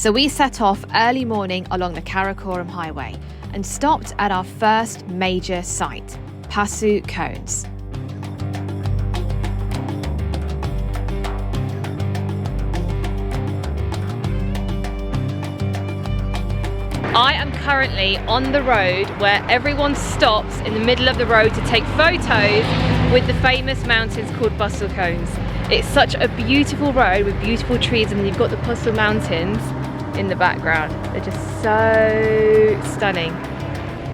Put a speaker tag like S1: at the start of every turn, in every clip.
S1: So we set off early morning along the Karakoram highway and stopped at our first major site, Pasu Cones. I am currently on the road where everyone stops in the middle of the road to take photos with the famous mountains called Pasu Cones. It's such a beautiful road with beautiful trees, and then you've got the Pasu Mountains in the background. They're just so stunning.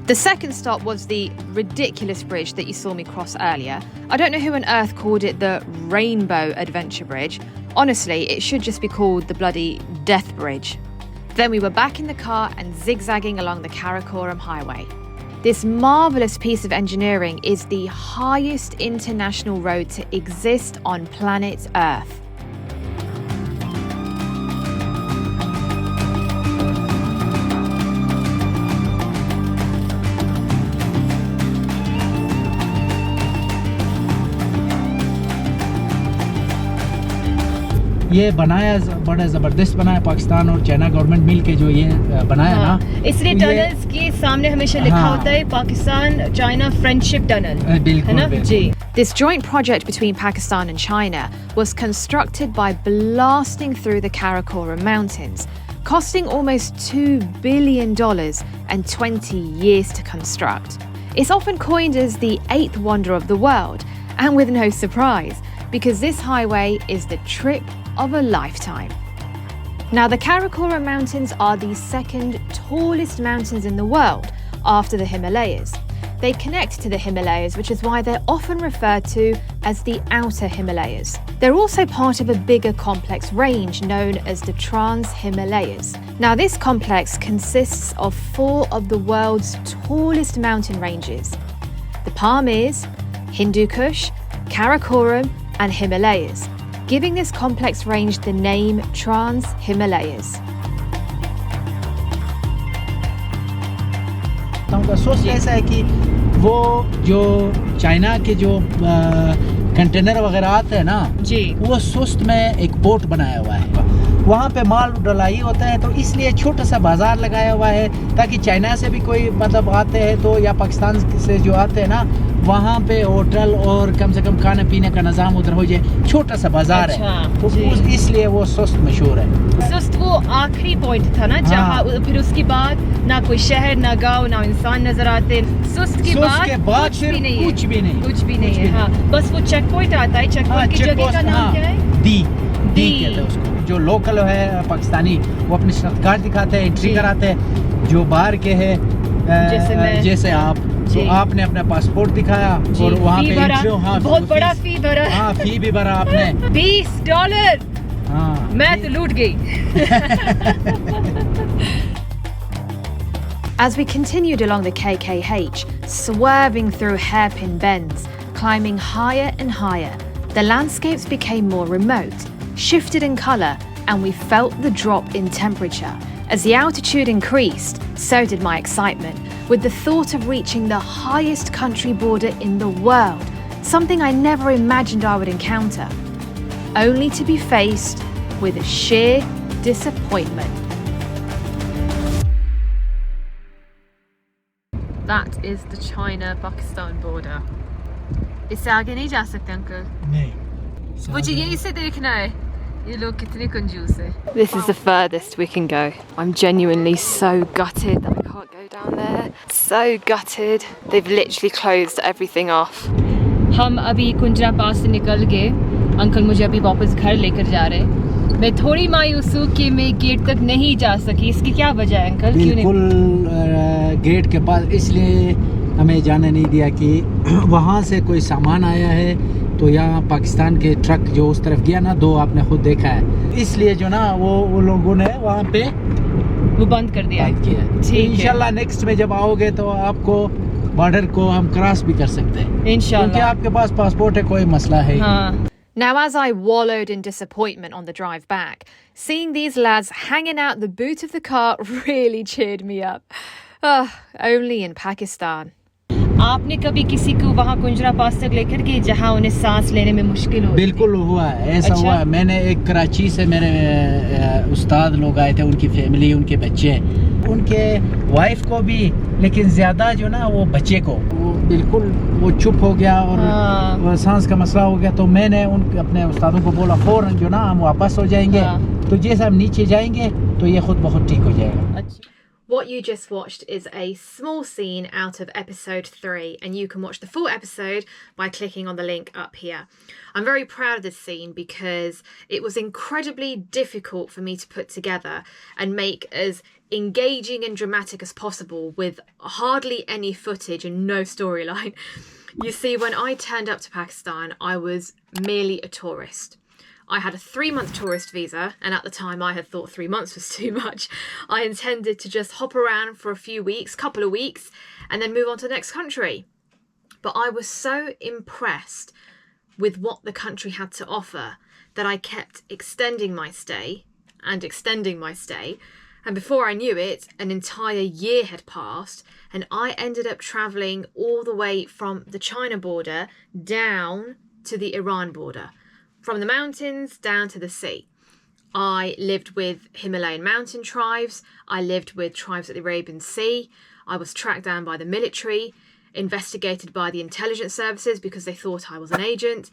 S1: The second stop was the ridiculous bridge that you saw me cross earlier. I don't know who on earth called it the Rainbow Adventure Bridge. Honestly, it should just be called the bloody Death Bridge. Then we were back in the car and zigzagging along the Karakoram highway. This marvellous piece of engineering is the highest international road to exist on planet Earth.
S2: ये बनाया बड़ा ज़बरदस्त बनाया पाकिस्तान और China government मिल के जो ये बनाया ना,
S1: इसलिए टनल्स के सामने हमेशा लिखा होता है पाकिस्तान चाइना फ्रेंडशिप टनल, है ना जी. This joint project between Pakistan and China was constructed by blasting through the Karakoram Mountains, costing almost $2 billion and 20 years to construct. It's often coined as the eighth wonder of the world, and with no surprise, because this highway is the trip of a lifetime. Now, the Karakoram Mountains are the second tallest mountains in the world after the Himalayas. They connect to the Himalayas, which is why they're often referred to as the Outer Himalayas. They're also part of a bigger complex range known as the Trans-Himalayas. Now, this complex consists of 4 of the world's tallest mountain ranges: the Pamirs, Hindu Kush, Karakoram, and Himalayas, giving this complex range the name Trans-Himalayas.
S2: उनका सोच ऐसा है कि वो जो China के जो container वगैरह आते हैं ना
S1: जी,
S2: वो सुस्त में एक पोर्ट बनाया हुआ है, वहाँ पे माल ढलाई होता है, तो इसलिए छोटा सा बाजार लगाया हुआ है ताकि चाइना से भी कोई मतलब आते हैं तो या पाकिस्तान से जो आते हैं ना, वहाँ पे होटल और कम से कम खाने पीने का निज़ाम उधर हो जाए. छोटा सा बाजार है, तो इसलिए वो सुस्त मशहूर है.
S1: सुस्त वो आखिरी पॉइंट था ना जहाँ फिर उसके बाद ना कोई शहर ना गांव ना इंसान नजर आते. सुस्त के बाद कुछ भी नहीं है. हाँ, बस वो चेक पॉइंट आता है. चेक पॉइंट की जगह का नाम क्या है?
S2: दी कहते हैं उसको. जो लोकल है पाकिस्तानी वो अपनी शनाख्त कार्ड दिखाते हैं, एंट्री कराते हैं. जो बाहर के हैं जैसे आप, तो आपने अपना पासपोर्ट दिखाया और वहाँ पे
S1: बहुत बड़ा फी भरा.
S2: हाँ, फी भी भरा आपने
S1: $20.
S2: हाँ,
S1: मैं तो लूट गई. As we continued along the KKH, swerving through hairpin bends, climbing higher and higher, the landscapes became more remote, shifted in colour, and we felt the drop in temperature. As the altitude increased, so did my excitement, with the thought of reaching the highest country border in the world, something I never imagined I would encounter, only to be faced with a sheer disappointment. That is the China-Pakistan border. इससे आगे नहीं जा सकते uncle?
S2: नहीं.
S1: मुझे यही से देखना है. ये लोग कितने कंजूस है. This is the furthest we can go. I'm genuinely so gutted that I can't go down there. So gutted. They've literally closed everything off. हम अभी खुंजराब पास से निकल गए. अंकल मुझे अभी वापस घर लेकर जा रहे हैं. मैं थोड़ी मायूस हूँ कि मैं गेट तक नहीं जा सकी. इसकी क्या वजह है अंकल?
S2: बिल्कुल गेट के पास इसलिए हमें जाने नहीं दिया कि वहाँ से कोई सामान आया है, तो यहाँ पाकिस्तान के ट्रक जो उस तरफ गया ना, 2 आपने खुद देखा है, इसलिए जो ना वो लोगों ने वहाँ पे
S1: वो बंद कर दिया.
S2: इंशाल्लाह नेक्स्ट में जब आओगे तो आपको बॉर्डर को हम क्रॉस भी कर सकते हैं इंशाल्लाह, क्योंकि आपके पास पासपोर्ट है, कोई मसला है. हाँ.
S1: Now, as I wallowed in disappointment on the drive back, seeing these lads hanging out the boot of the car really cheered me up. Only in Pakistan. आपने कभी किसी को वहाँ कुंजरा पास तक लेकर गए जहाँ उन्हें सांस लेने में मुश्किल हो?
S2: बिल्कुल हुआ है, ऐसा
S1: अच्छा?
S2: हुआ है। मैंने एक कराची से मेरे उस्ताद लोग आए थे, उनकी फैमिली, उनके बच्चे, उनके वाइफ को भी, लेकिन ज़्यादा जो ना वो बच्चे को वो बिल्कुल वो चुप हो गया और वो सांस का मसला हो गया। तो मैंने उन अपने उस्तादों को बोला फ़ौरन जो ना हम वापस हो जाएंगे, तो जैसे हम नीचे जाएंगे तो ये खुद बहुत ठीक हो जाएगा।
S1: What you just watched is a small scene out of episode 3, and you can watch the full episode by clicking on the link up here. I'm very proud of this scene because it was incredibly difficult for me to put together and make as engaging and dramatic as possible with hardly any footage and no storyline. You see, when I turned up to Pakistan, I was merely a tourist. I had a 3-month tourist visa, and at the time I had thought 3 months was too much. I intended to just hop around for a few weeks, couple of weeks, and then move on to the next country. But I was so impressed with what the country had to offer that I kept extending my stay and extending my stay. And before I knew it, an entire year had passed, and I ended up traveling all the way from the China border down to the Iran border. From the mountains down to the sea. I lived with Himalayan mountain tribes. I lived with tribes at the Arabian Sea. I was tracked down by the military, investigated by the intelligence services because they thought I was an agent.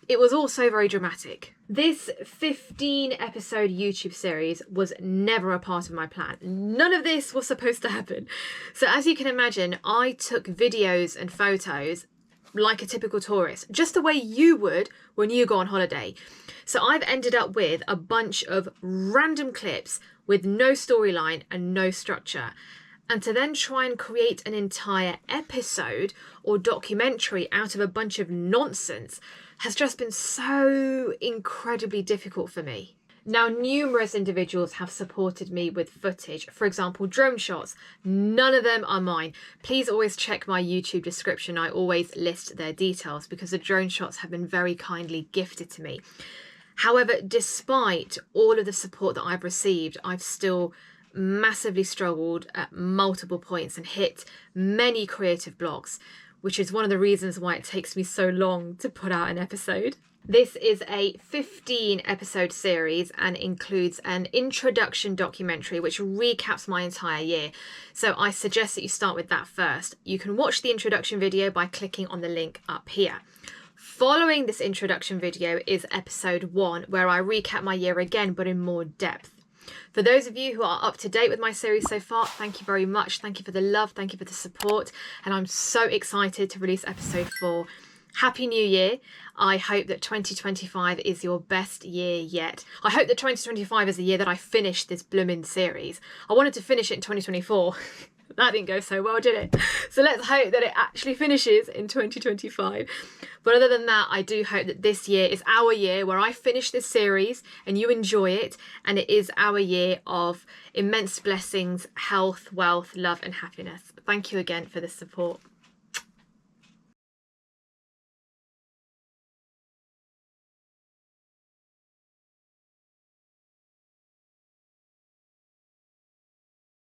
S1: It was also very dramatic. This 15-episode YouTube series was never a part of my plan. None of this was supposed to happen. So as you can imagine, I took videos and photos like a typical tourist, just the way you would when you go on holiday. So I've ended up with a bunch of random clips with no storyline and no structure. And to then try and create an entire episode or documentary out of a bunch of nonsense has just been so incredibly difficult for me. Now, numerous individuals have supported me with footage, for example, drone shots. None of them are mine. Please always check my YouTube description. I always list their details because the drone shots have been very kindly gifted to me. However, despite all of the support that I've received, I've still massively struggled at multiple points and hit many creative blocks, which is one of the reasons why it takes me so long to put out an episode. This is a 15-episode series and includes an introduction documentary which recaps my entire year. So I suggest that you start with that first. You can watch the introduction video by clicking on the link up here. Following this introduction video is episode 1, where I recap my year again, but in more depth. For those of you who are up to date with my series so far, thank you very much. Thank you for the love. Thank you for the support. And I'm so excited to release episode 4. Happy New Year. I hope that 2025 is your best year yet. I hope that 2025 is the year that I finish this bloomin' series. I wanted to finish it in 2024. That didn't go so well, did it? So let's hope that it actually finishes in 2025. But other than that, I do hope that this year is our year where I finish this series and you enjoy it. And it is our year of immense blessings, health, wealth, love and happiness. Thank you again for the support.